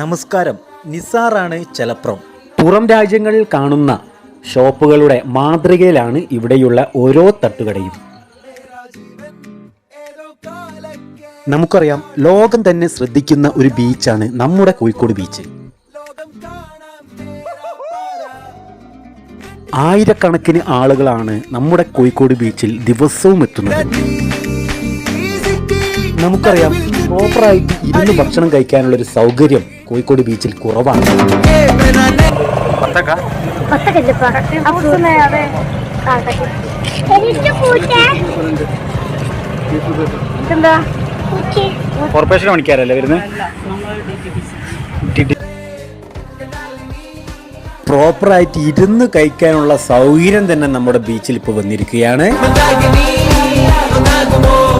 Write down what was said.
നമസ്കാരം, നിസാറാണ് ചെലപ്രം. പുറം രാജ്യങ്ങളിൽ കാണുന്ന ഷോപ്പുകളുടെ മാതൃകയിലാണ് ഇവിടെയുള്ള ഓരോ തട്ടുകടയും. നമുക്കറിയാം, ലോകം തന്നെ ശ്രദ്ധിക്കുന്ന ഒരു ബീച്ചാണ് നമ്മുടെ കോഴിക്കോട് ബീച്ച്. ആയിരക്കണക്കിന് ആളുകളാണ് നമ്മുടെ കോഴിക്കോട് ബീച്ചിൽ ദിവസവും എത്തുന്നത്. നമുക്കറിയാം, പ്രോപ്പറായിട്ട് ഇരുന്ന് ഭക്ഷണം കഴിക്കാനുള്ള ഒരു സൗകര്യം കോഴിക്കോട് ബീച്ചിൽ കുറവാണ്. കോർപ്പറേഷൻ പണിക്കാരല്ലേ വരുന്നത്? പ്രോപ്പറായിട്ട് ഇരുന്ന് കഴിക്കാനുള്ള സൗകര്യം തന്നെ നമ്മുടെ ബീച്ചിൽ ഇപ്പോൾ വന്നിരിക്കുകയാണ്.